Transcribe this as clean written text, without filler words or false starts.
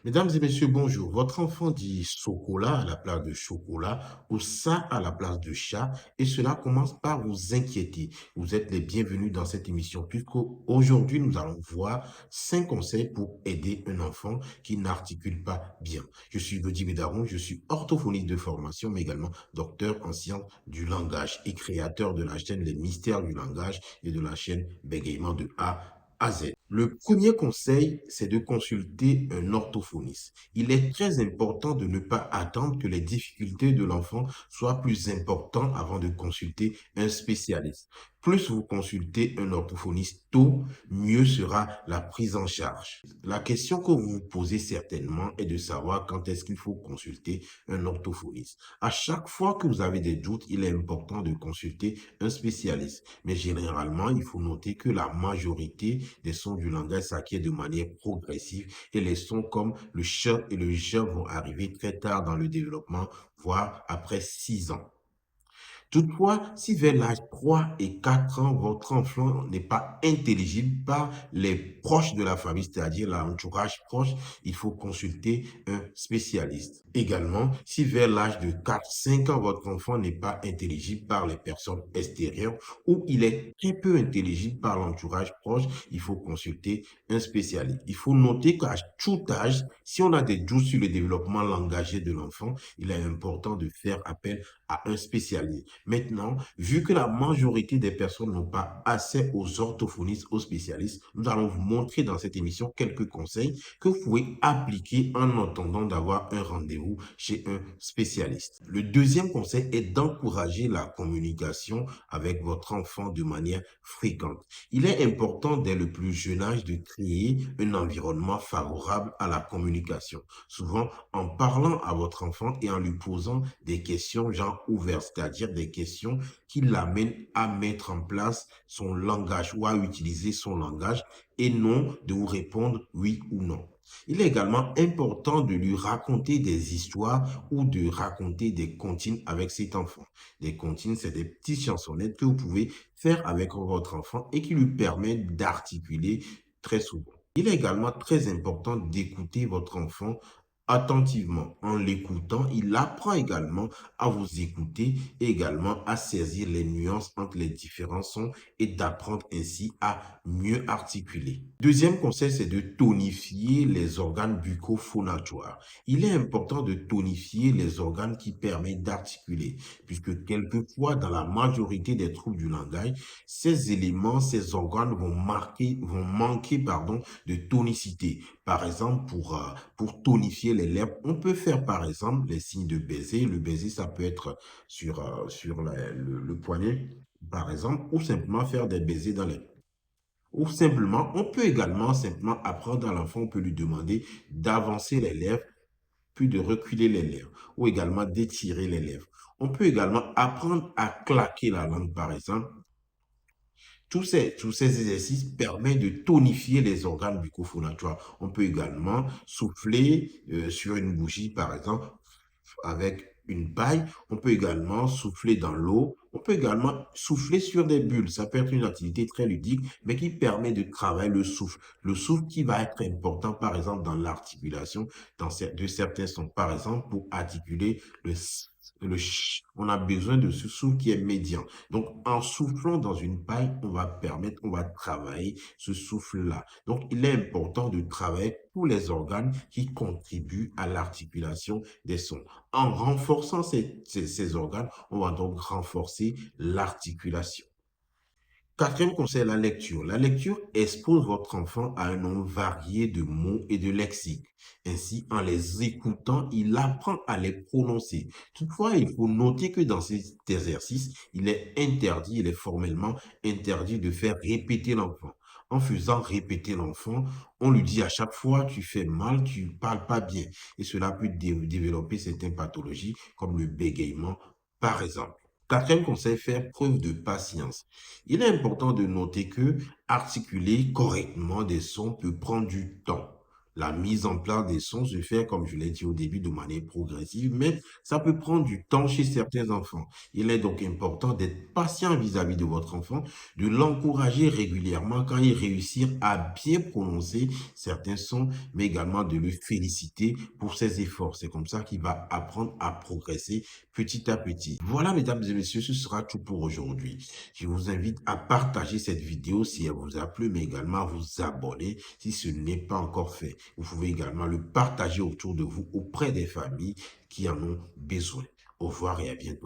Mesdames et messieurs, bonjour. Votre enfant dit chocolat à la place de chocolat ou ça à la place de chat et cela commence par vous inquiéter. Vous êtes les bienvenus dans cette émission puisque aujourd'hui nous allons voir 5 conseils pour aider un enfant qui n'articule pas bien. Je suis Gaudi Bedaron, je suis orthophoniste de formation mais également docteur en sciences du langage et créateur de la chaîne Les Mystères du langage et de la chaîne Bégaiement de A à Z. Le premier conseil, c'est de consulter un orthophoniste. Il est très important de ne pas attendre que les difficultés de l'enfant soient plus importantes avant de consulter un spécialiste. Plus vous consultez un orthophoniste tôt, mieux sera la prise en charge. La question que vous vous posez certainement est de savoir quand est-ce qu'il faut consulter un orthophoniste. À chaque fois que vous avez des doutes, il est important de consulter un spécialiste. Mais généralement, il faut noter que la majorité des sons du langage s'acquièrent de manière progressive et les sons comme le ch et le j vont arriver très tard dans le développement, voire après 6 ans. Toutefois, si vers l'âge 3 et 4 ans, votre enfant n'est pas intelligible par les proches de la famille, c'est-à-dire l'entourage proche, il faut consulter un spécialiste. Également, si vers l'âge de 4-5 ans, votre enfant n'est pas intelligible par les personnes extérieures ou il est très peu intelligible par l'entourage proche, il faut consulter un spécialiste. Il faut noter qu'à tout âge, si on a des doutes sur le développement langagier de l'enfant, il est important de faire appel à un spécialiste. Maintenant, vu que la majorité des personnes n'ont pas accès aux orthophonistes, aux spécialistes, nous allons vous montrer dans cette émission quelques conseils que vous pouvez appliquer en attendant d'avoir un rendez-vous chez un spécialiste. Le deuxième conseil est d'encourager la communication avec votre enfant de manière fréquente. Il est important dès le plus jeune âge de créer un environnement favorable à la communication. Souvent, en parlant à votre enfant et en lui posant des questions genre ouvertes, c'est-à-dire des questions qui l'amènent à mettre en place son langage ou à utiliser son langage et non de vous répondre oui ou non. Il est également important de lui raconter des histoires ou de raconter des comptines avec cet enfant. Des comptines, c'est des petites chansonnettes que vous pouvez faire avec votre enfant et qui lui permettent d'articuler très souvent. Il est également très important d'écouter votre enfant attentivement. En l'écoutant, il apprend également à vous écouter et également à saisir les nuances entre les différents sons et d'apprendre ainsi à mieux articuler. Deuxième conseil, c'est de tonifier les organes bucco-phonatoires. Il est important de tonifier les organes qui permettent d'articuler, puisque quelquefois, dans la majorité des troubles du langage, ces éléments, ces organes vont manquer, de tonicité. Par exemple, pour tonifier les lèvres, on peut faire par exemple les signes de baiser. Le baiser, ça peut être sur le poignet, par exemple, ou simplement faire des baisers dans les... Ou simplement, on peut également simplement apprendre à l'enfant, on peut lui demander d'avancer les lèvres, puis de reculer les lèvres, ou également d'étirer les lèvres. On peut également apprendre à claquer la langue, par exemple. Tous ces exercices permettent de tonifier les organes bucco-phonatoires. On peut également souffler sur une bougie, par exemple, avec une paille. On peut également souffler dans l'eau. On peut également souffler sur des bulles. Ça peut être une activité très ludique, mais qui permet de travailler le souffle. Le souffle qui va être important, par exemple, dans l'articulation de certains sons. Par exemple, pour articuler le s, le ch, on a besoin de ce souffle qui est médian. Donc, en soufflant dans une paille, on va travailler ce souffle-là. Donc, il est important de travailler tous les organes qui contribuent à l'articulation des sons. En renforçant ces organes, on va donc renforcer l'articulation. Quatrième conseil, la lecture. La lecture expose votre enfant à un nombre varié de mots et de lexiques. Ainsi, en les écoutant, il apprend à les prononcer. Toutefois, il faut noter que dans cet exercice, il est formellement interdit de faire répéter l'enfant. En faisant répéter l'enfant, on lui dit à chaque fois, tu fais mal, tu parles pas bien. Et cela peut développer certaines pathologies comme le bégaiement, par exemple. Quatrième conseil, faire preuve de patience. Il est important de noter que articuler correctement des sons peut prendre du temps. La mise en place des sons se fait, comme je l'ai dit au début, de manière progressive, mais ça peut prendre du temps chez certains enfants. Il est donc important d'être patient vis-à-vis de votre enfant, de l'encourager régulièrement quand il réussit à bien prononcer certains sons, mais également de le féliciter pour ses efforts. C'est comme ça qu'il va apprendre à progresser petit à petit. Voilà, mesdames et messieurs, ce sera tout pour aujourd'hui. Je vous invite à partager cette vidéo si elle vous a plu, mais également à vous abonner si ce n'est pas encore fait. Vous pouvez également le partager autour de vous auprès des familles qui en ont besoin. Au revoir et à bientôt.